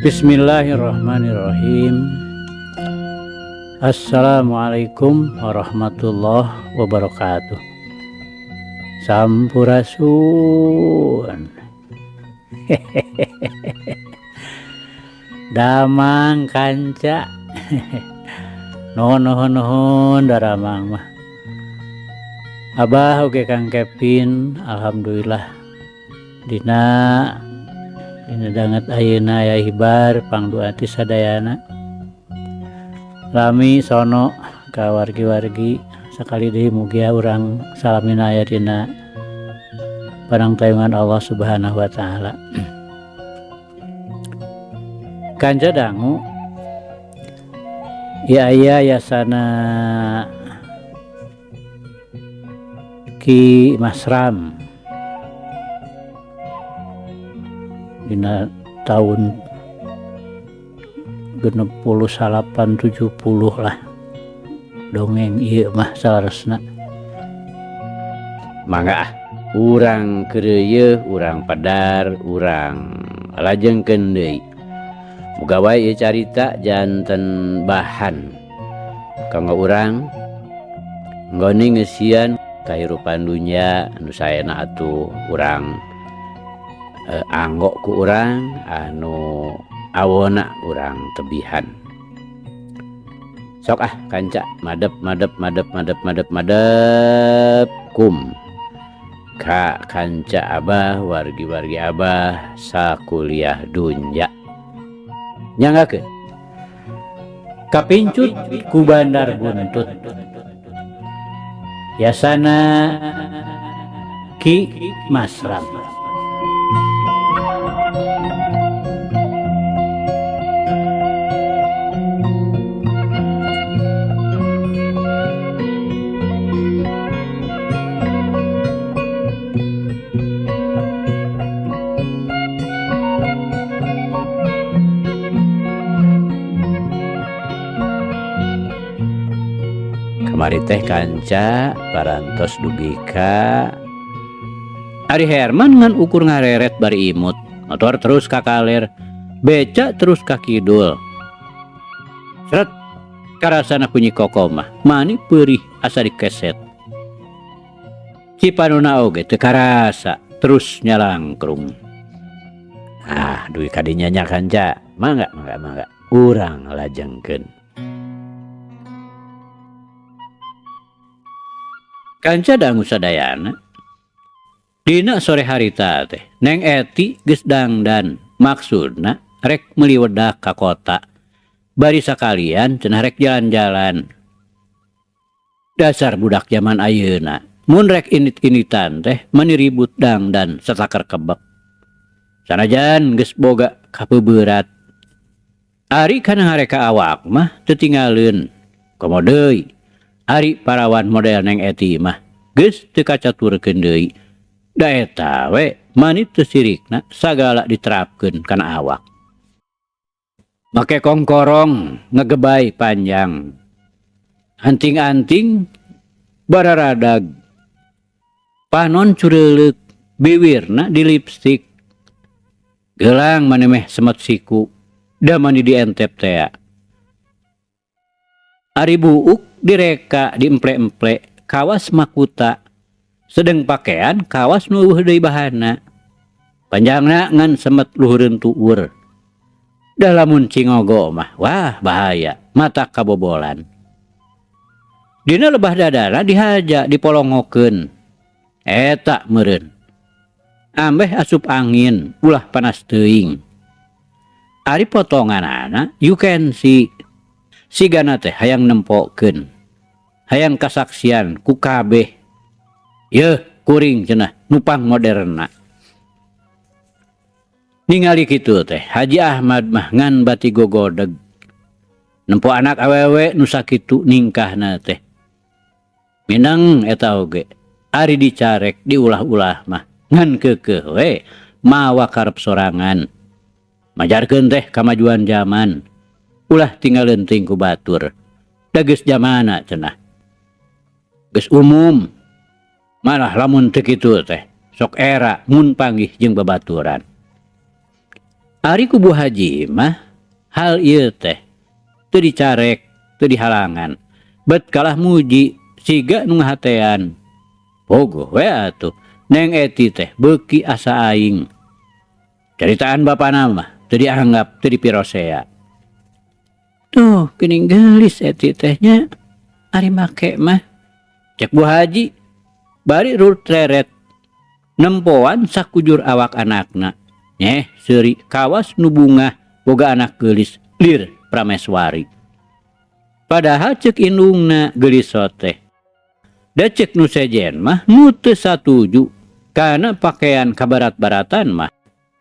Bismillahirrahmanirrahim. Assalamualaikum warahmatullahi wabarakatuh. Sampurasun. Damang kanca. Nuhun daramang mah. Abah oge Kang Kevin, alhamdulillah dina danget ayeuna aya hibar pangduan ti sadayana. Lami sono ka wargi-wargi sakali deui mugia urang salamina aya dina panangtayangan Allah Subhanahu wa taala. Kanca dangu ya aya yasana Ki Masram dina tahun 68-70 lah dongeng ieu mah salaresna. Mangga urang keureuy urang padar urang lajengkeun deui. Muga wae ieu carita janten bahan kanggo urang nggone ngeusian kahirupan dunya anu saena atuh urang anggo ku urang anu awona urang tebihan. Sok kanca madep kum ka kanca abah wargi-wargi abah sakuliah dunya. Nyanggakeun Kapincut ku Bandar Buntut. Yasana Ki Masram. Kamari teh kanca parantos dugi ka Ari Herman ngan ukur ngareret bari imut, motor terus ka kaler, beca terus ka kidul. Seret karasana kunyi koko mah mani peurih asa dikeset. Cipanuna oge teu karasa terus nyalangkrung. Dugi kadinya nya kanca, mangga urang lajengkeun. Kanca dangu sadayana dina sore harita teh Neng Eti geus dangdan, maksudna rek meuli wedak ka kota bari sakalian cenah rek jalan-jalan. Dasar budak zaman ayeuna mun rek init-initan teh mani ribut dangdan sataker kebek. Sanajan geus boga kapeuberat ari kana ngareka awak mah teu tinggalieun komo deui. Ari parawan model Neng Eti mah geus teu kacaturkeun deui. Da eta we mani teu sirikna sagala diterapkeun kana awak. Make kongkorong ngegebay panjang. Anting-anting bararadag. Panon cureuleuk bibirna di lipstik. Gelang maneh semet siku da mani dientep tea. Ari buuk direka diemple-emple kawas makuta sedeng pakaian kawas nu eueuh deui bahanna panjangna ngan semet luhureun tuur. Da lamun cingogo mah wah bahaya mata kabobolan. Dina lebah dadana dihaja dipolongokeun eta meureun ambeh asup angin ulah panas teuing. Ari potonganana you can see sigana teh hayang nempokeun hayang kasaksian ku kabeh. Yeuh kuring cenah nupang moderna. Ningali kitu teh Haji Ahmad mah ngan bati gogodeg nempo anak awewe nu sakitu ningkahna teh. Mineng eta oge ari dicarek diulah-ulah mah ngan keukeuh we mawa karep sorangan. Majarkeun teh kamajuan zaman ulah tinggal leuting ku batur. Da geus jamana cenah. Geus umum. Malah lamun teu kitu teh sok era mun panggih jeung babaturan. Ari kubu haji mah hal ieu teh teu dicarek, teu dihalangan. Bet kalah muji siga nu ngahatean. Bogoh we atuh. Neng Eti teh beuki asa aing. Caritaan bapana mah teu dianggap, teu dipirosea. Tuh, geuning geulis Eti tehnya. Ari make mah cek Bu Haji bari rur treret nempoan sakujur awak anakna. Nyeh seuri kawas nu bungah boga anak geulis lir prameswari. Padahal cek indungna geulis teh. Da cek nu sejen mah nu teu satuju kana pakaian kabarat-baratan mah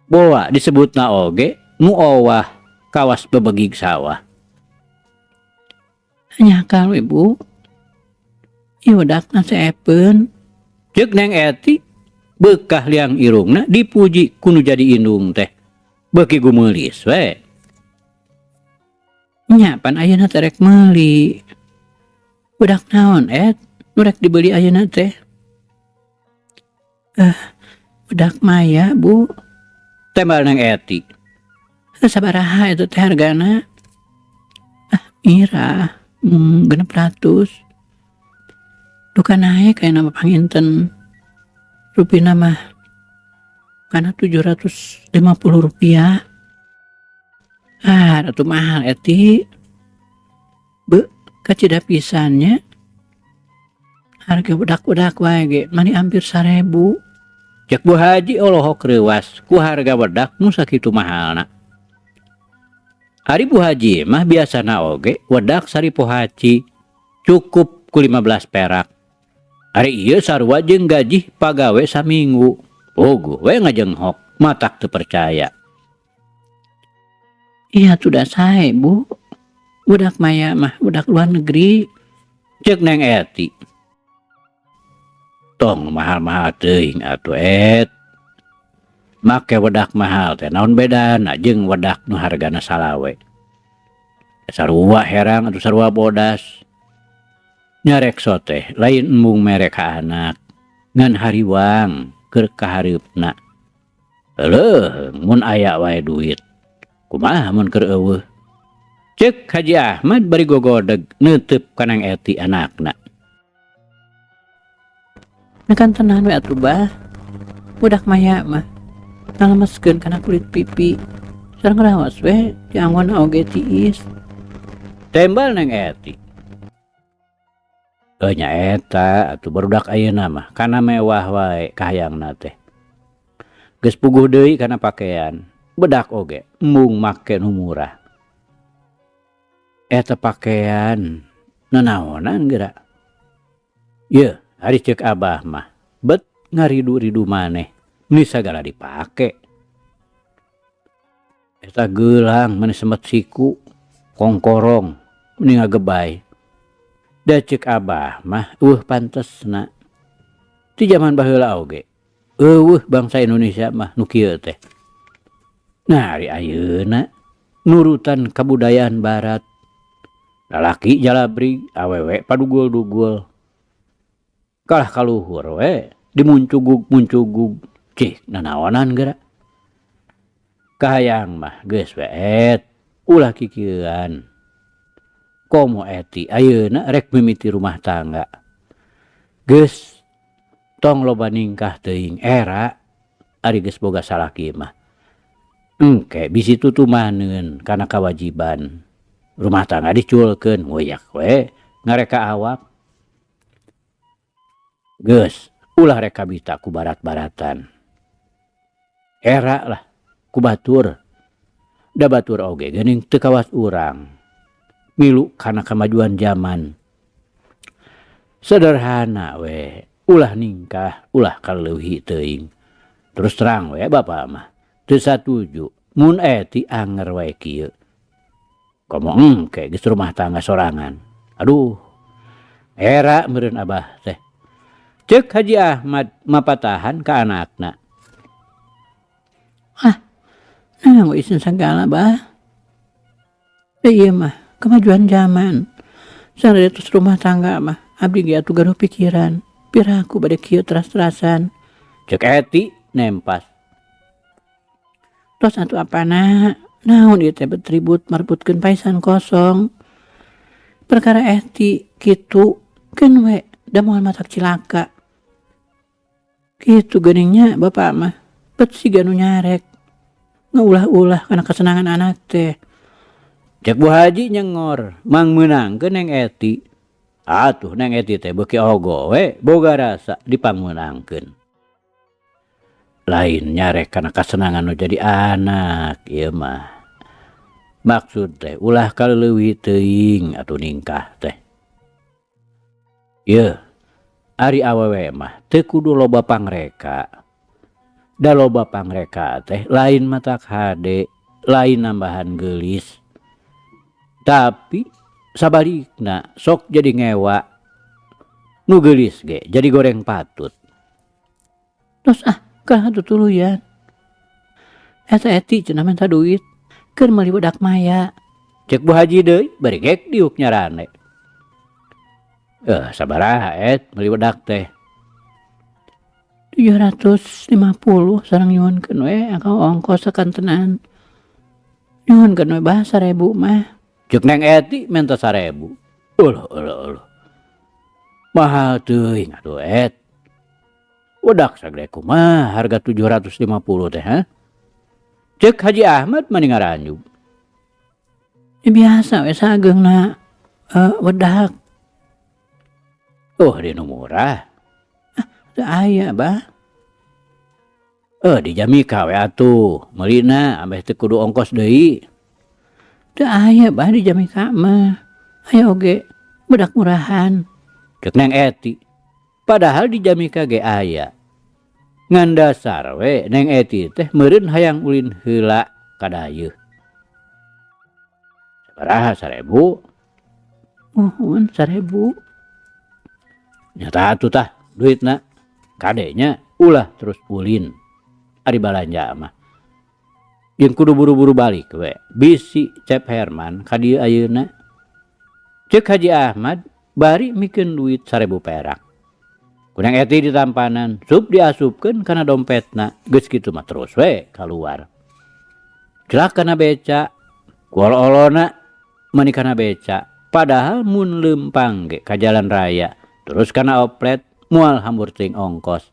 boa disebutna oge nu owah kawas bebegig sawah. Hanya kalau ibu ieu dakna seepeun cek Neng Eti bekah liang irungna dipuji kudu jadi indung teh beuki gumeulis we. Nya pan ayeuna teh rek meuli. Budak naon nu rek dibeli ayeuna teh? Budak maya, Bu. Tembal Neng Eti. Sabaraha itu teh hargana? Mira, 600. Duka naik kayak nama panginten. Rupina mah karena 750 rupiah. Ratu mahal Eti. Kacida pisannya. Harga budak-budak wae ge mani hampir 1000. Cek Bu Haji olohok reuwas ku harga budak nu sakitu mahalna. Ari Bu Haji mah biasana oge wedak saripo haji cukup ku 15 perak. Ari ieu sarua jeung gaji pagawe saminggu. Bogoh we ngajenghok matak teu percaya. Iya sudah sae Bu. Budak maya mah budak luar negeri. Cek Neng Eti. Tong mahal-mahal teuing atuh make wedak mahal teh naon bedana jeung wedak nu hargana salawe. Sarua herang atuh sarua bodas. Nyarekso teh lain embung merek ka anak ngan hariwang keur kahareupna. Heuleung mun aya wae duit. Kumaha mun keur eueuh? Cek Haji Ahmad bari gogodeg neuteup ka Neng Eti anakna. Kan tenan we atuh bah. Budak maya mah ngalemeskeun kana kulit pipi. Sareng ngaraos we di anggona oge tiis. Tembal Neng Eti. Nya eta atuh barudak ayeuna mah kana mewah wae kahayangna teh. Geus puguh deui kana pakaian. Bedak oge mung make nu murah. Eta pakaian nanaonan geura. Yeuh, ari ceuk Abah mah bet ngaridu-ridu maneh. Ni sagala dipake. Eta geulang maneh semet siku, kongkorong, mending ngagebay. Da ceuk Abah mah pantesna. Ti jaman baheula oge. Bangsa Indonesia mah nu kieu teh. Nah, ari ayeuna nurutan kabudayaan barat. Lalaki jalabrig, awewe padugul-dugul. Kalah kaluhur we, dimuncugug-muncugug. Cih, nanaonan geura. Kahayang mah geus we ulah kikieuan. Komo Eti ayeuna rek mimiti rumah tangga. Geus tong loba ningkah teuing era ari geus boga salaki mah. Engke bisi tutumaneun kana kawajiban. Rumah tangga diculkeun ngoyak we ngareka awak. Geus ulah rek kabita ku barat-baratan. Era lah ku batur. Da batur oge geuning teu kawas urang. Milu kana kemajuan zaman. Sederhana we, ulah ningkah, ulah kaleuhi teuing. Terus terang we Bapak mah teu satuju mun Eti anger wae kieu. Komo engke geus rumah tangga sorangan. Aduh. Era meureun Abah teh. Ceuk Haji Ahmad mapatahan ka anakna. Nganggo isin sagala Bah. Ieu mah kemajuan zaman. Saretos rumah tangga mah abdi ge atuh gaduh pikiran. Piraku bade kieu teras-terasan. Cek Eti nempas. Tos atuh apana? Naon ieu teh betribut marbutkeun paisan kosong. Perkara ehti kitu keun we da moal matak cilaka. Kitu geuningnya bapak mah bet siga nu nyarek. Ngeulah-ulah kana kesenangan anak teh. Cek Bu Haji nyengor, mang meunangkeun Neng Eti. Atuh Neng Eti teh beuki ogo we boga rasa dipangmeunangkeun. Lain nyarek kana kasenangan nu jadi anak ieu mah. Maksud teh ulah kaleuwih teuing atuh ningkah teh. Yeuh, ari awewe mah teu kudu loba pangreka. Da loba pangreka teh lain matak hade, lain nambahan geulis. Tapi sabalikna sok jadi ngewa. Nu geulis ge jadi goreng patut. Tos kalah atuh tuluyan. Eta Eti cenah minta duit keur meuli budak maya. Cek Bu Haji deui bari gek diuk nyarane. Sabaraha meuli budak teh? 750 sareng nyuhunkeun we akang ongkos sakantenan. Nyuhunkeun we bah 1000 mah. Cek Neng Eti minta 1000. Uluh. Mahal teuing atuh budak sagede kumaha harga 750 teh ha? Cek Haji Ahmad mani ngaranjub. Biasa we sageungna wedak. Dinu murah. Teu aya bah. Di Jamika we atuh, meulina ambeh teu kudu ongkos deui. Teu aya bah di Jamika mah. Aya oge budak murahan. Cek Neng Eti. Padahal di Jamika ge aya. Ngan dasar we Neng Eti teh meureun hayang ulin heula ka dayeuh. Sabaraha 1000? Nuhun 1000. Nyata atuh tah duitna. Kadenya ulah terus ulin. Ari balanja mah. Jeung kudu buru-buru balik we. Bisi Cep Herman ka dieu ayeuna. Cek Haji Ahmad bari mikeun duit 1000 perak. Kuneng Eti ditampanan, sup diasupkeun kana dompetna, geus kitu mah terus we kaluar. Celak kana beca, kuol-olona mani kana beca, padahal mun leumpang ge ka jalan raya, terus kana oplet moal hambur teuing ongkos.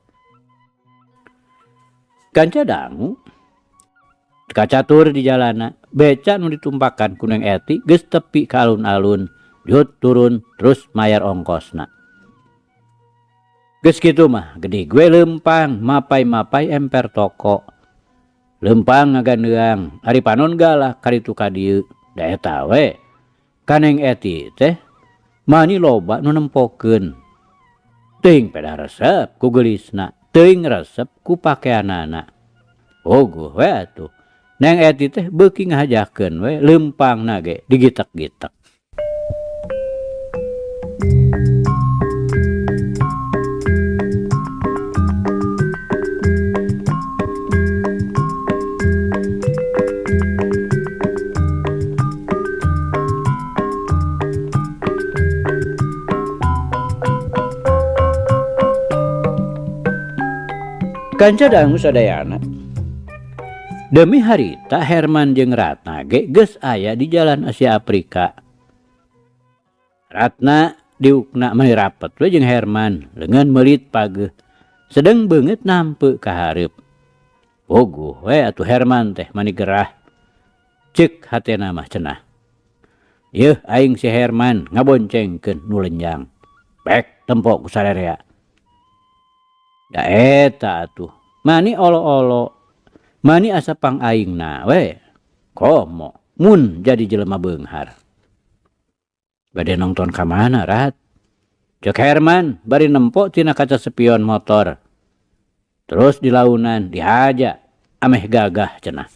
Kanca dangu kacatur di jalana, beca nu ditumpakan Kuneng Eti geus tepi ka alun-alun, jut turun terus mayar ongkosna. Geus kitu mah gede gue leumpang mapai-mapai emper toko. Leumpang ngagandeuang ari panon galah karitu ka dieu. Da eta we Kaneng Eti teh mani loba nu nempokeun. Teuing peda resep ku geulisna, teuing resep ku pakeanana. Oguh we atuh. Neng Eti teh beuki ngahajakeun we leumpangna ge digitek-gitek. Kanca dangu sadayana. Demi harita Herman jeung Ratna ge geus aya di Jalan Asia Afrika. Ratna diukna mani rapet we jeung Herman leungeun meulit pageuh. Sedeng beungeut nampeu ka hareup. Oguh we atuh Herman teh mani gerah. Ceuk hatena mah cenah. Yeuh aing si Herman ngaboncengkeun nu lenjang. Pek tempo ku sarerea. Da eta atuh mani olo-olo mani asa pang aingna we komo mun jadi jelema beunghar. Bade nongton ka mana Rat? Cek Herman bari nempo tina kaca spion motor. Terus di launan dihaja ameh gagah cenah.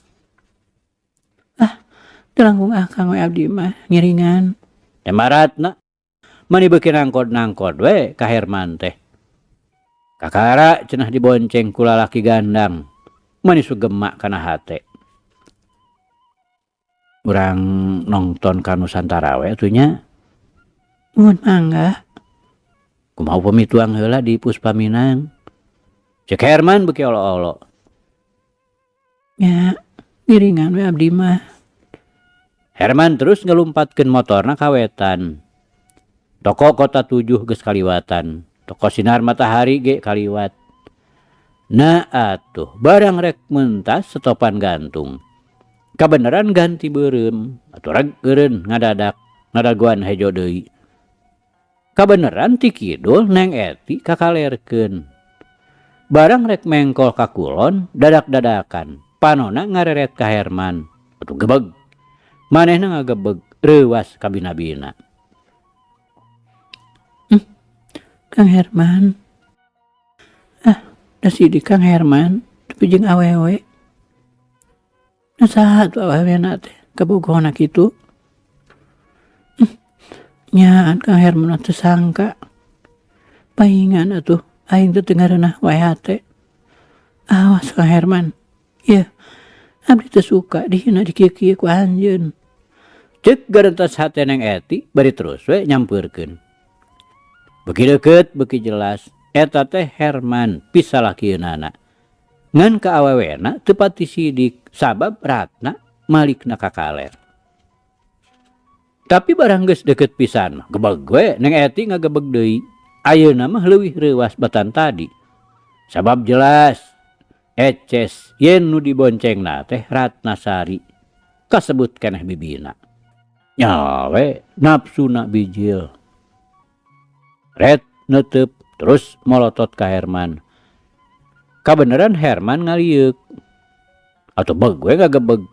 Telangkung akang we abdi mah ngiringan. Temaratna mani beuki nangkod-nangkod we ka Herman teh. Kakara cenah dibonceng ku lalaki gandang. Mani sugema kana hate. Urang nongton ka Nusantara we atunya. Nuhun mangga. Kumaha pamituang heula di Puspaminang. Cek Herman beuki olo-olo. Ya, Giringan we abdi mah. Herman terus ngelumpatkeun motorna ka wetan. Toko Kota 7 geus kaliwatan. Toko Sinar Matahari ge kaliwat. Nah atuh barang rek mentas stopan gantung. Kabeneran ganti beureum atuh rek eureun ngadadak ngadaguan hejo deui. Kabeneran ti kidul Neng Eti kakalerkeun. Barang rek mengkol ka kulon dadak-dadakan. Panona ngareret ka Herman. Atuh gebeg. Manehna ngagebeg reuwas ka bina-bina. Kang Herman. Da sidik Kang Herman, tapi jeung awewe. Nasaha tuh awewena teh kabogona kitu. Nyaan Kang Herman teu sangka. Paingan atuh aing teh teu ngareunah wae hate. Awas Kang Herman. Ieu abdi teu suka dihina dikieu-kieu ku anjeun. Ceuk garentos hate Neng Eti bari terus we nyampeurkeun. Beki deukeut beki jelas eta teh Herman pisalakieunana. Ngan ka awewena teu pati sidik sabab Ratna malikna kakaler. Tapi barang geus deukeut pisan mah gebeg we Neng Eti ngagebeg deui. Ayeuna mah leuwih reuwas batan tadi. Sabab jelas eces yen nu diboncengna teh Ratnasari kasebut keneh bibina. Nya we nafsuna bijil. Red neuteup terus molotot ka Herman. Kabeneran Herman ngalieuk. Atuh beg we ngagebeg.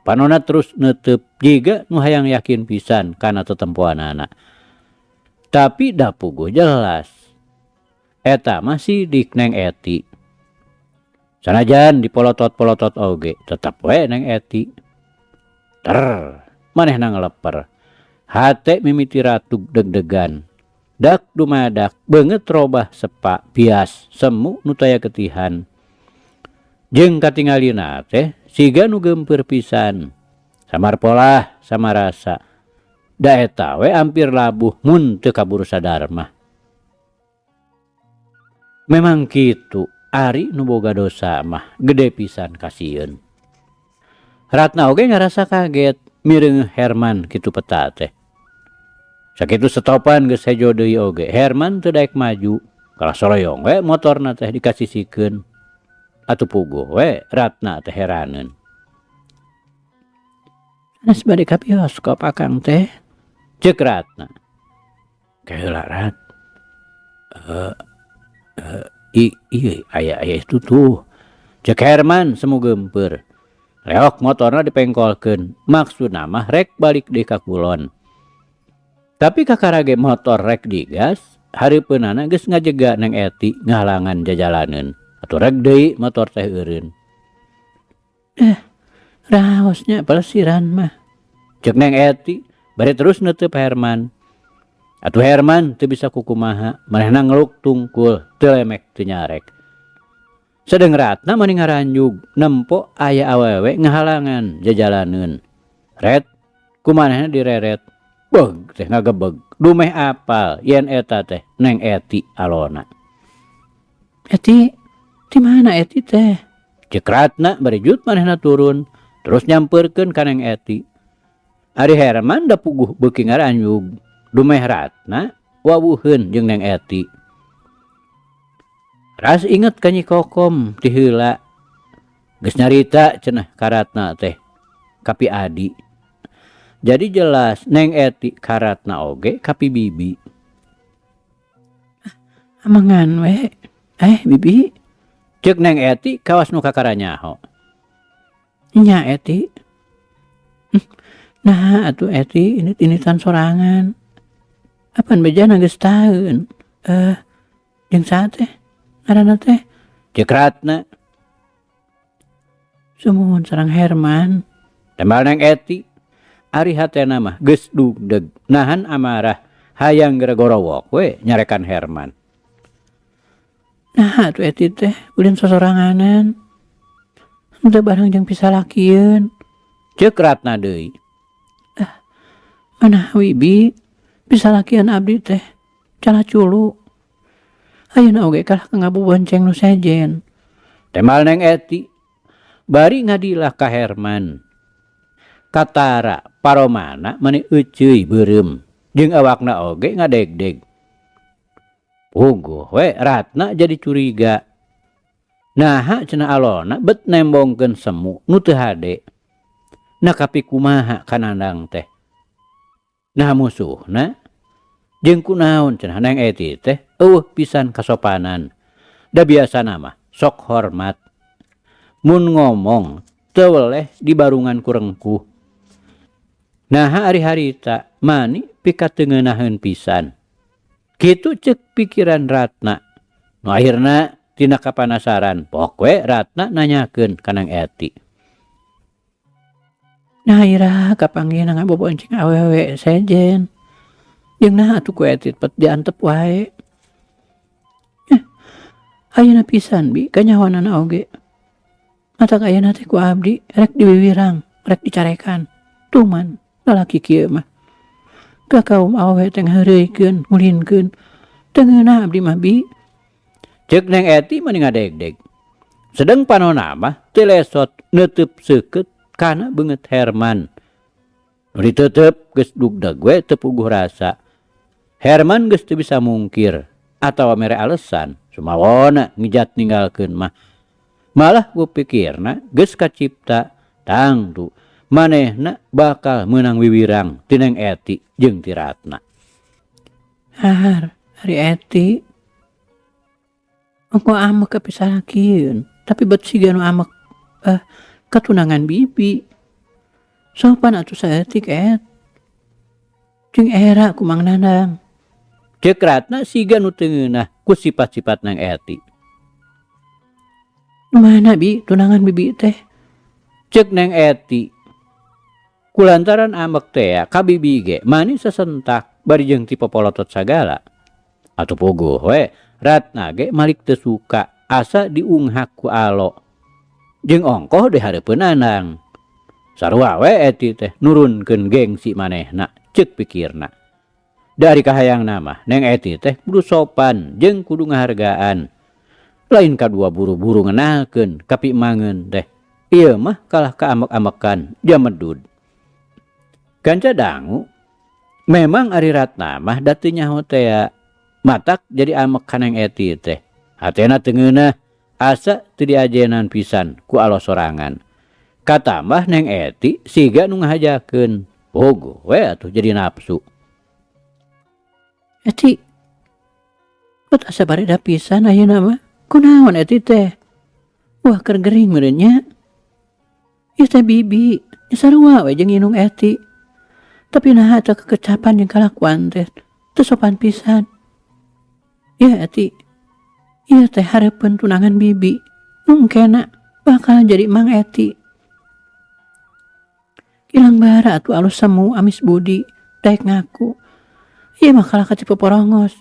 Panona terus neuteup jiga nu hayang yakin pisan kana tetempoanana. Tapi da puguh jelas. Eta mah sidik Neng Eti. Sanajan dipolotot-polotot oge tetep we Neng Eti. Manehna ngeleper. Hate mimiti ratug deg-degan. Dak dumadak beungeut robah sepa bias semu nu taya ketihan. Jeung katingalina teh siga nu geumpeur pisan. Samar polah sama rasa. Da eta we hampir labuh mun teu kaburu sadar mah. Memang kitu ari nu boga dosa mah gede pisan kasieun. Ratna oge ngarasa kaget mireung Herman kitu peta teh. Sakitu stopan geus hejo deui oge. Herman teu daek maju. Kalah soroyong we motorna teh dikasisikeun. Atuh puguh we Ratna teh heraneun. Anas bade ka bioskop akang teh. Ceuk Ratna. Kaheula Rat. Iya aya itu tuh. Ceuk Herman semu geumpeur. Reok motorna dipengkolkeun. Maksudna mah rek balik deui ka kulon. Tapi kakarage motor rek digas, hareupeunana geus ngajega Neng Eti ngahalangan jajalaneun. Atuh rek deui motor teh eureun. Raosnya pelesiran mah. Ceuk Neng Eti bari terus neuteub Herman. Atuh Herman teu bisa kukumaha, manehna ngeluk tungkul, teu lemek teu nyarek. Sedeng Ratna mani ngaranjug, nempo aya awewe ngahalangan jajalaneun. Ret, kumanehna direret. Beg teh ngagebeg. Dumeh apal yen eta teh Neng Eti alona. Eti, di mana Eti teh? Ceuk Ratna bari jut manehna turun, terus nyampeurkeun ka Neng Eti. Ari Herman da puguh beuki ngaranjug. Dumeh Ratna wawuheun jeung Neng Eti. Ras inget ka Nyi Kokom ti heula. Geus nyarita cenah ka Ratna teh kapi Adi. Jadi jelas Neng Eti ka Ratna oge kapi bibi. Amangan we. Bibi. Ceuk Neng Eti kawas nu kakaranyaho. Nya Eti. Nah atuh Eti ini-initan sorangan. Apan bejana geus taeun. Jeung saha teh? Ngaranna teh? Ceuk Ratna. Sumuhun sareng Herman. Tembal Neng Eti. Ari hatena mah geus dugdeg. Nahan amarah hayang geregorowok we nyarekan Herman. Nah atuh Eti teh ulin sosoranganan. Henteu barang jeung pisalakieun. Ceuk Ratna deui. Manah Wibi pisalakieun abdi teh calaculu. Ayeuna oge kalah ngabu bonceng nu sejen. Tembal Neng Eti. bari ngadilah ka Herman. Katara paromana mani euceuy beureum jeung awakna oge ngadegdeg. Puguh we Ratna jadi curiga. Naha cenah alona bet nembongkeun semu nu teu hade. Nah kapi kumaha kanandang teh. Nah musuhna jeung kunaon cenah Neng Eti teh eueuh pisan kasopanan. Da biasana mah sok hormat. Mun ngomong teu weleh dibarungan ku rengkuh. Nah ari harita mani pikat teu ngeunaheun pisan. Kitu ceuk pikiran Ratna. Nu akhirna tina kapanasaran pok we Ratna nanyakeun ka Neng Eti. Nah ira kapanggihna ngabobonceng awewe sejen. Jeung nah atuh ku Eti pet diantep wae. Ayeuna pisan bi kanyawanana oge. Matak ayeuna teh ku abdi rek diwiwirang, rek dicarekan. Tuman lalaki kieu mah. Ka kaum awewe teh ngaheureuykeun, ngulinkeun. Teu ngeunah abdi mah bi. Ceuk Neng Eti mani ngadegdeg. Sedeng panonna mah teu lesot neuteub seukeut kana beungeut Herman. Nu diteuteup geus dugdeg we teu puguh rasa. Herman geus teu bisa mungkir atawa mere alesan sumawona ngijat ninggalkeun mah. Malah kupikirna geus kacipta tangtu manehna bakal meunang wiwirang ti Neng Eti jeung ti Ratna. Har, ari Eti. Engko amek kepisahkeun, tapi bet siga nu amek katunangan bibi. Sopan atuh saeutik et. Jeung era ku Mang Nandang. Ceuk Ratna siga nu teu ngeunah ku sifat-sifat Neng Eti. Nu mana bi tunangan bibi teh? Ceuk Neng Eti. Kulantaran amek teh ka bibi ge mani sasentak bari jeung ti popolotot sagala. Atuh puguh we Ratna ge malik teu suka asa diunghak ku alo. Jeung ongkoh di hareupeun Nandang. Sarua we Eti teh nurunkeun gengsi manehna ceuk pikirna. Dari kahayangna mah Neng Eti teh kudu sopan jeung kudu ngahargaan. Lain kadua buru-buru ngenalkeun ka pimangeun teh. Ieu mah kalah kaamek-amekan jamedud. Kanca dangu memang ari Ratna mah da teu nyaho teh matak jadi amek ka Neng Eti teh. Hatena teu ngeunah asa teu diajenan pisan ku alo sorangan. Katambah Neng Eti siga nu ngahajakeun. Puguh we atuh jadi nafsu. Eti. Bet asa bareda pisan ayeuna mah. Kunaon Eti teh? Wah keur gering meureun nya. Ieu teh bibi, sarua we jeung inung Eti. Tapi naha teu kekecapan jeung kalakuan teh teu sopan pisan. Ya Eti. Ieu teh hareupeun tunangan bibi. Mungkena bakal jadi Mang Eti. Ilang bara atuh alus semu amis budi daek ngaku. Ieu mah kalah katipu porongos.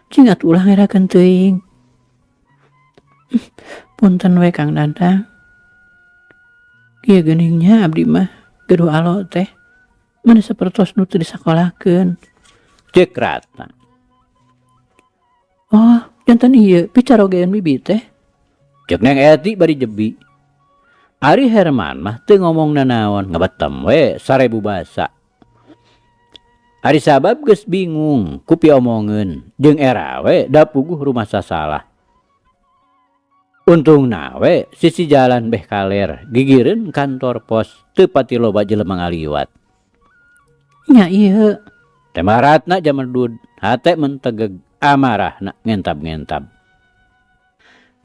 Cing atuh ulah ngerakeun teuing. Punten we Kang Nandang. Kieu geuningnya abdi mah gaduh alo teh. Mana sapertos nu teu disakolahkeun. Ceuk Ratna. Oh, janten ieu picarogeun bibi teh. Ceuk Neng Eti bari jebi. Ari Herman mah teu ngomong nanaon ngabetem we 1000 basa. Ari sabab geus bingung ku piomongeun jeung era we da puguh rumah sasalah. Untungna we sisi jalan beh kaler gigireun kantor pos teu pati loba jelema ngaliwat. Nya ieu. Tema Ratna jamedud hate mentegeg amarahna ngentab-ngentab.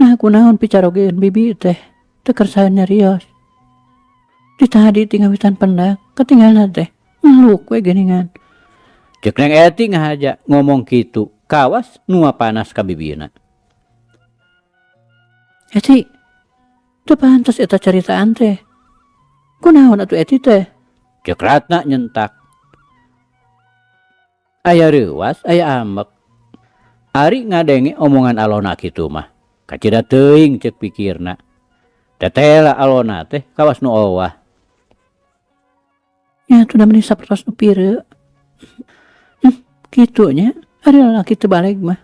Nah kunaon picarogeun bibi teh teu kersaeun nyarios. Ditahadi tinggawitan pendak ketinggalan teh ngeluk we geuningan. Ceuk Neng Eti ngahaja ngomong kitu kawas nu panas ka bibina. Eti, teu pantes eta caritaan teh. Kunaon atuh Eti teh? Ceuk Ratna nyentak. Aya reuwas, aya amek. Ari ngadenge omongan alona kitu mah. Kacida teuing ceuk pikirna. Tetela alona teh kawas nu owah. Ya teu meni sapertos nu pireu. Kitu nya, ari lalaki teu baleg mah.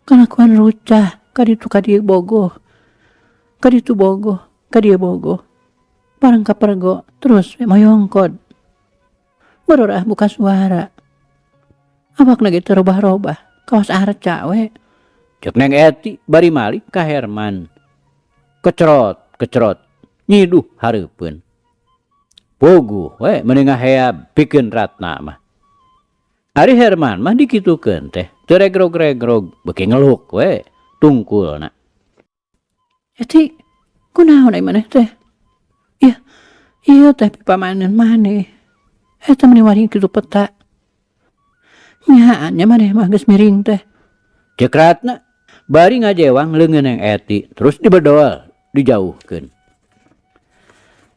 Kalakuan rucah kaditu kadieu bogoh. Kaditu bogoh, ka dieu bogoh. Barang kapergo terus we moyongkod. Berorah buka suara. Abak lagi terubah-rubah kaos arca we. Cek Neng Eti bari malik ka Herman. Kecerot nyiduh hareupeun. Bogu we meuningah heab pikeun Ratna mah. Ari Herman mah dikitukeun teh teu regrog-regrog beuki ngeluk we tungkulna. Eti kunaon ai maneh teh? Iya teh pipamanen maneh. Eta meni waring kitu peta. Nyaannya maneh mah geus miring teh. Cek Ratna bari ngajewang leungeun Neng Eti terus dibedol dijauhkeun.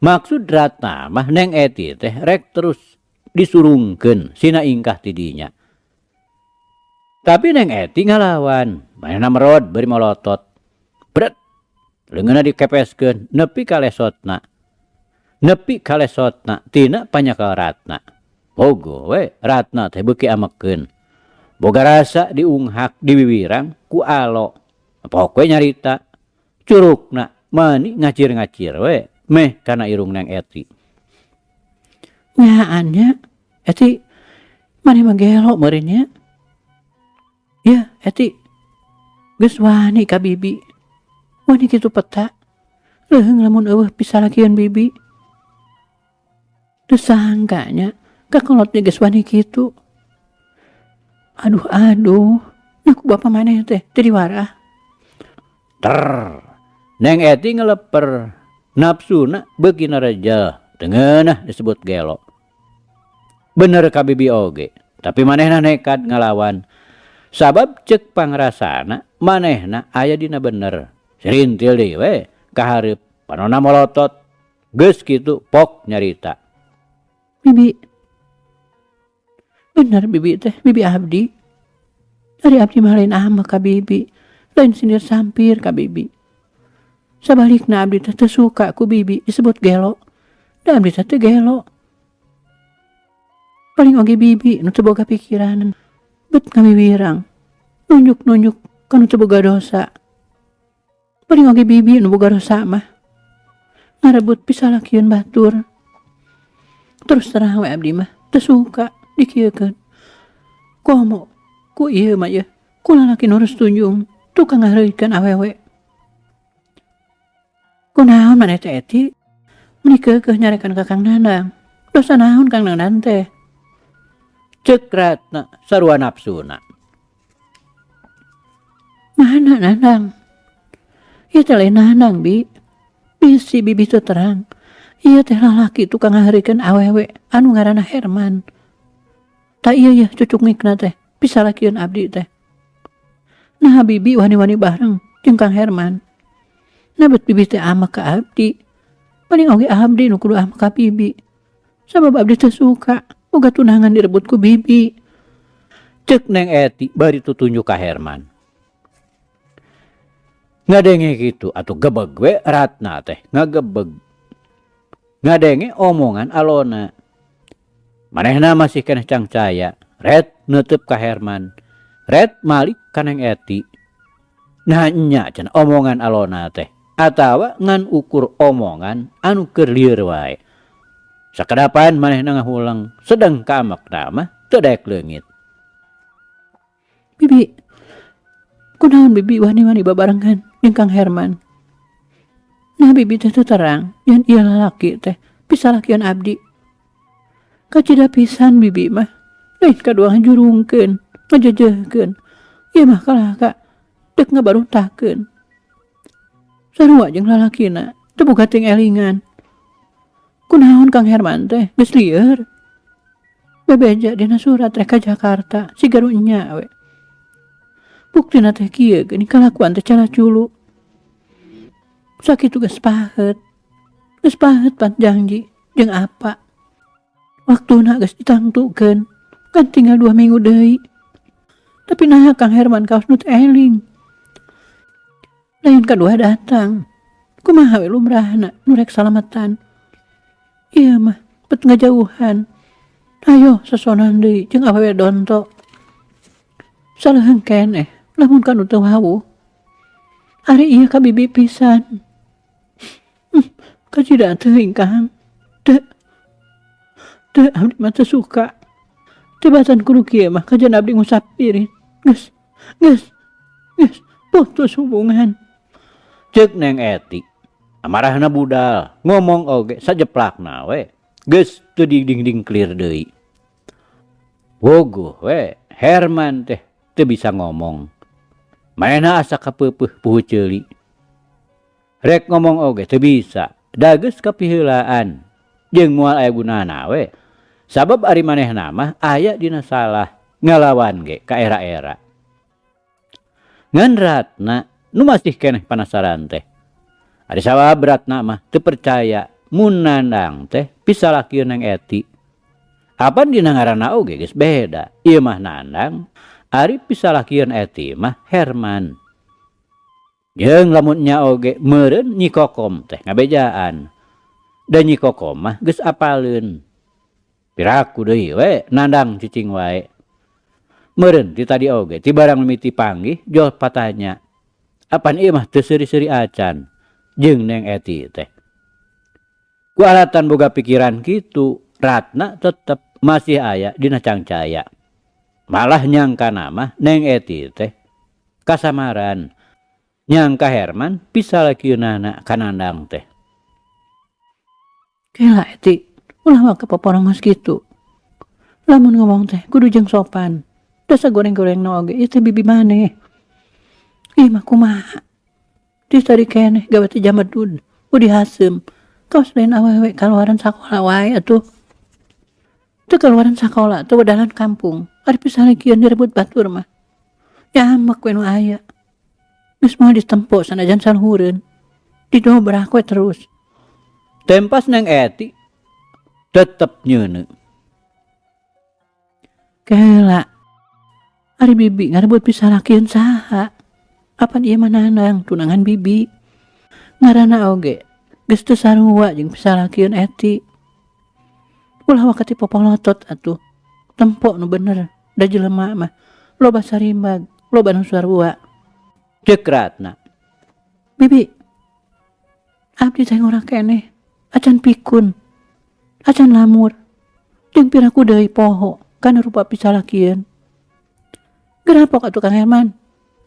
Maksud Ratna mah Neng Eti teh rek terus disurungkeun sina ingkah tidinya. Tapi Neng Eti ngalawan, manehna merod bari molotot. Bret, leungeunna dikepeskeun nepi ka lesotna. Nepi ka lesotna tina panyakal Ratna. Bogo we Ratna teh beuki amekeun. Boga rasa diunghak diwiwirang ku alo. Pokoke nyarita curugna mani ngacir-ngacir we meh kana irung Neng Eti. Nyaannya Eti maneh mah gelo meureun nya. Ya Eti geus wani ka bibi. Wani kitu peta. Leuheung lamun eueuh pisalakieun bibi. Teu sangkanya kakolotnya geus wani kitu. Aduh, nah ku bapa maneh teh teu diwarah. Neng Eti ngeleper nafsuna beuki narejel deungeunah disebut gelo. Bener ka bibi oge, tapi manehna nekat ngalawan. Sabab cek pangrasana manehna aya dina bener. Serintil deui we ka hareup panonna molotot. Geus kitu pok nyarita. Bibi. Bener bibi teh, bibi abdi. Dari abdi mah lain ama ka bibi, lain sindir sampir ka bibi. Sabalikna abdi teh teu suka ku bibi disebut gelo. Da abdi teh teu gelo. Paling oge bibi nu teu boga pikiran bet ngamiwirang. Nunjuk-nunjuk kanu teu boga dosa. Paling oge bibi nu boga dosa mah ngarebut pisalakieun batur. Terus terang we abdi mah teu suka dikieukeun. Komo ku ieu mah ye ku lalaki nu reus tunjung tukang ngahareuikeun awewe. Kunaon maneh teh Eti? Meni keukeuh nyarekan ka Kang Nandang. Dosa naon Kang Nandang teh? Cek Ratna sarua nafsuna. Mana Nandang? Ieu teh lain Nandang bi. Bisi bibi teu terang. Ieu teh lalaki tukang ngahareuikeun awewe anu ngaranna Herman. Ta ieu ye cucuk mikna teh pisalakieun abdi teh. Nah bibi wani-wani bareng jeung Kang Herman. Nah bet bibi teh ama ka abdi. Paling oge abdi nu kudu ama ka bibi. Sabab abdi teh suka boga tunangan direbut ku bibi. Cek Neng Eti bari tutunjuk ka Herman. Ngadenge kitu atuh gebeg we Ratna teh ngagebeg. Ngadenge omongan alona. Manehna masih keneh cangcaya. Red neuteub ka Herman. Red malik ka Neng Eti. Nah nya cenah omongan alona teh. Atawa ngan ukur omongan anu keur lieur wae. Sakadapan manehna ngahulang sedeng kamakna mah teu daek leungit. Bibi, kunaon bibi wani-wani babarengan jeung Kang Herman? Nah bibi teh teu terang yen ieu lalaki teh pisalakieun abdi. Kacida pisan bibi mah lain kadua ngajurungkeun, ngajejehkeun. Ieu mah kalaka deuk ngabaruntakeun. Sarua jeung lalakina teu boga ting elingan. Kunaon Kang Herman teh geus lieur. Bebeja dina surat rek ka Jakarta sigaru nya we. Buktina teh kieu geuning kalakuan teh calaculu. Sakitu geus pahet. Geus pahet pan janji jeung apa. Waktuna geus ditangtukeun. Kan tinggal 2 minggu deui. Tapi naha Kang Herman kaos nu teu eling. Lain kadua datang. Kumaha we lumrahna nu rek salamatan. Iya mah bet ngajauhan. Ayo sasonan deui jeung awewe donto. Saleuheung keneh lamun kanu teu wawuh. Ari ieu ka bibi pisan. Kacida teuing Kang. Teu abdi mah teu suka. Tibatan kudu kieu mah kajian abdi ngusap piring. Geus putus hubungan. Ceuk Neng Eti. Amarahna budal, ngomong oge sajeplakna we. Geus teu ding clear deui. Wogoh we, Herman teh teu bisa ngomong. Manehna asa kapeupeuh puhu ceuli. Rek ngomong oge teu bisa, da geus kapiheulaan. Jeung moal aya gunana we. Sabab ari manehna mah aya dina salah ngalawan ge ka era-era. Ngan Ratna nu masih keneh panasaran teh. Ari sabab Ratna mah teu percaya mun nandang teh pisalakieun Neng Eti. Apan dina ngaranna oge geus beda. Ieu mah nandang, ari pisalakieun Eti mah Herman. Jeung lamun nya oge meureun Nyi Kokom teh ngabejaan. Da Nyi Kokom mah geus apaleun. Piraku deui we nandang cicing wae. Meureun ti tadi oge ti barang mimiti panggih jol patanya. Apan ieu mah teu seuri-seuri acan jeung Neng Eti teh. Ku alatan boga pikiran kitu, Ratna tetep masih aya dina cangcaya. Malah nyangkana mah Neng Eti teh kasamaran. Nyangka Herman pisalakieunana ka nandang teh. Kela Eti, ulah mah kepoporong mas kitu. Lamun ngomong teh kudu jeung sopan. Dasa goreng-gorengna oge ieu teh bibi maneh. Ih mah kumaha? Di tadi keneh gawe teh jamadud, udi hasem. Kaos lain awewe kaluaran sakola wae atuh. Teu kaluaran sakola teu wedalan kampung. Ari pisalakieun direbut batur mah. Nyamek we nu aya. Geus moal ditempo sanajan saluhureun. Didobrak we terus. Tempas Neng Eti tetep nyeuneu. Kela. Ari bibi ngarebut pisalakieun saha? Apan ieu mah nandang tunangan bibi. Ngaranna oge geus teu sarua jeung pisalakieun Eti. Ulah wakati popolotot atuh. Tempo nu bener. Da jelema mah loba sarimbag, loba nu sarua. Ceuk Ratna. Bibi, abdi teh ngora keneh. Acan pikun. Acan lamur. Jeung piraku deui poho kana rupa pisalakieun. Gerapok atuh Kang Herman.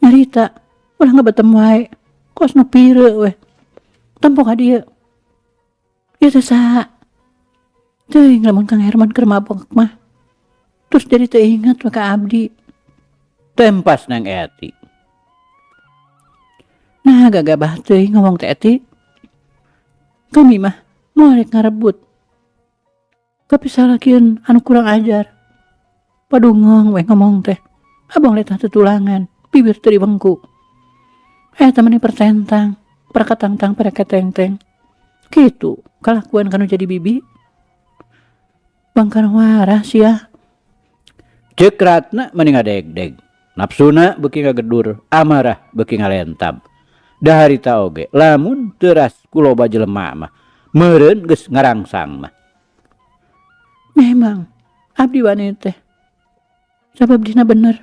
Nyarita. Ulah ngabetem wae. Kos nu pireu weh. Tempo ka dieu. Ieu teh saha? Teuing lamun Kang Herman keur mabok mah. Terus jadi teu inget we ka abdi. Tempas Neng Eti. Nah gagabah teuing ngomong teh Eti. Kami mah moal rek ngarebut. Kapisalakieun anu kurang ajar. Padungong we ngomong teh. Abang letah tetulangan. Bibir teu dibengku. Eta mah pertentang. Prakatangtang pereketeng-teng. Kitu kalakuan kanu jadi bibi. Bangkar warah sia. Ceuk Ratna meni ngadeg-deg. Nafsuna beuki ngagedur, amarah beuki ngalentab. Da harita oge lamun teuras kuloba jelema mah meureun geus ngarangsang mah. Memang abdi wani teh. Sabab dina bener.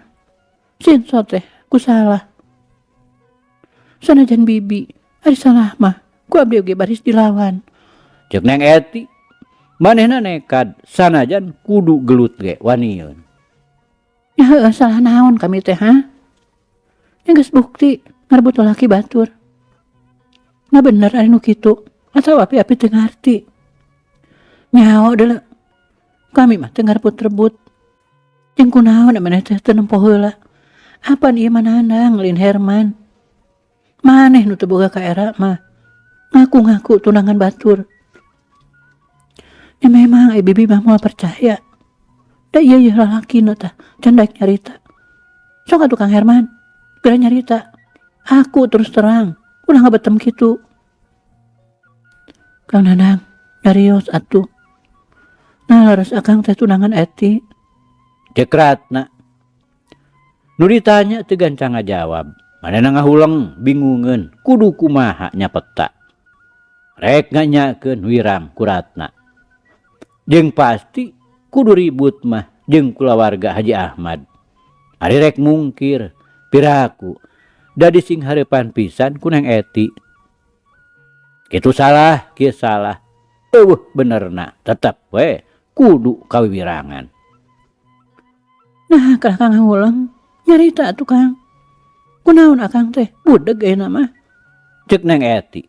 Sinso teh ku salah. Sanajan bibi ari salah mah ku abdi oge baris dilawan. Ceuk Neng Eti. Manehna nekad sanajan kudu gelut ge wanieun. Ya heuh salah naon kami teh ha? Yang geus bukti ngarebut laki batur. Nah bener ari nu kitu atawa api-api teu ngarti. Nyaho deuleu. Kami mah teu ngarebut-rebut. Jeung kunaon maneh teh teu nempo heula. Apan ieu mah nandang lin Herman. Maneh nu teu boga ka era mah ngaku-ngaku tunangan batur. Ya memang bibi mah moal percaya. Da ieu lalaki nu tah can daek nyarita. Sok atuh Kang Herman, geura nyarita. Aku terus terang, ulah ngabetem kitu. Kang Nandang, nyarios atuh. Nah laras akang teh tunangan Eti. Ceuk Ratna. Nu ditanya teu gancang ngajawab. Manehna ngahuleng bingungeun kudu kumaha nya peta. Rek nganyakeun wirang ku Ratna. Jeung pasti kudu ribut mah jeung kulawarga Haji Ahmad. Ari rek mungkir piraku da dising hareupan pisan ku Neng Eti. Kitu salah, kieu salah. Benerna tetep we kudu kawiwirangan. Nah, kah Kang ulang nyarita atuh Kang. Kunaon akang teh? Budeg euna mah. Cek Neng Eti.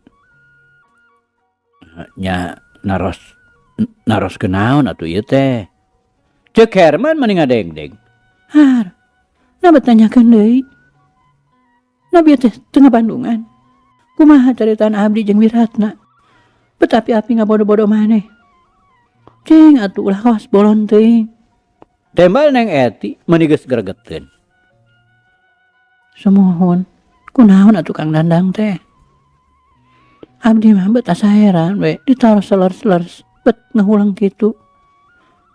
Nya naros kenaon atuh ieu teh. Cek Herman mending ngadengdeng. Har, na tanyakeun deui. Nabi teh tengah Bandungan. Kumaha caritaan abdi jeung Wiratna? Betapi api ngabodo-bodo maneh. Cing atuh ulah kawas bolon teuing. Tembal Neng Eti menigeus gregetkeun. Sumohon, kunaon atuh Kang Dandang teh? Abdi mah bet asa heran we ditaruh selers-selers bet ngahulang kitu.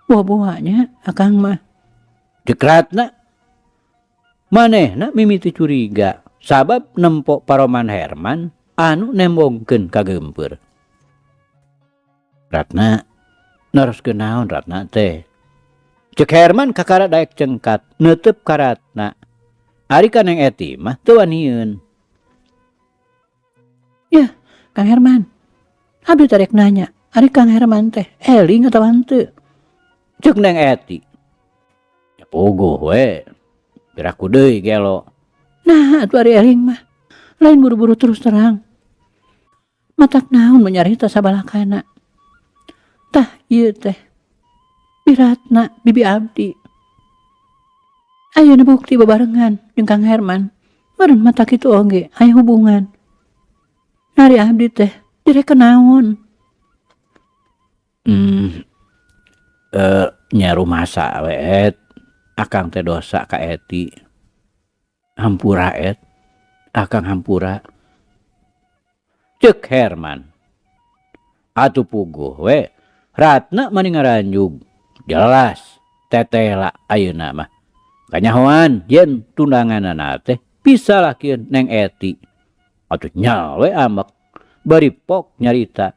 Buah-buahnya akang mah. Cek Ratna. Manehna mimiti curiga sabab nempok Paroman Herman anu nembongkeun ka gempeur. Ratna naroskeun naon Ratna teh? Cek Herman kakara daek cengkat neuteup ka Ratna. Ari ka Neng Eti mah teu wanieun. Ya, Kang Herman. Abdi tarek nanya, ari Kang Herman teh eling atawa henteu? Cek Neng Eti. Ya puguh we. Piraku deui gelo. Nah, atuh ari eling mah. Lain buru-buru terus terang. Matak naon menyarita sabalakana. Tah ieu teh Wiratna bibi abdi. Ayeuna bukti bebarengan jeung Kang Herman. Meureun mata kitu oge aya hubungan. Nari abdi teh direk kenaon? Nya rumasa we et. Akang teh dosa ka Eti. Hampura et. Akang hampura. Cek Herman. Atuh puguh we. Ratna mani ngaranjug. Jelas tetela ayeuna mah. Kanyahoan yen tundanganana teh pisalahkeun Neng Eti. Atuh nya we amek bari pok nyarita.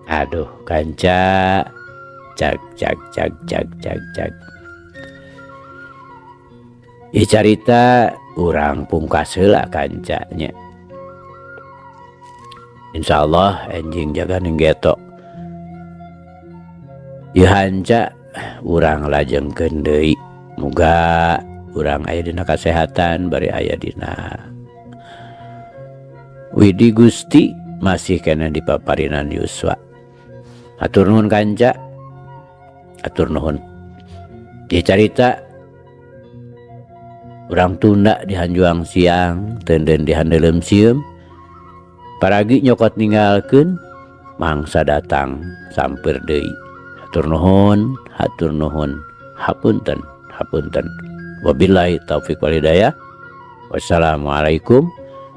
Aduh kanca. Cak. Ieu carita urang pungkas heula kancanya. Insyaallah enjing jaga ninggeto. Ieu hanca urang lajengkeun deui. Muga urang aya dina kasehatan bari aya dina Widi Gusti masih kena dipaparinan yuswa. Atur nuhun kanca. Atur nuhun. Ieu carita urang tunda di Hanjuang siang, teunden di handeulem sieum. Paragi nyokot ninggalkeun, mangsa datang samper deui. Hatur nuhun. Hapunten. Wabillahi taufik wal hidayah. Wassalamualaikum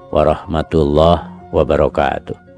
warahmatullahi wabarakatuh.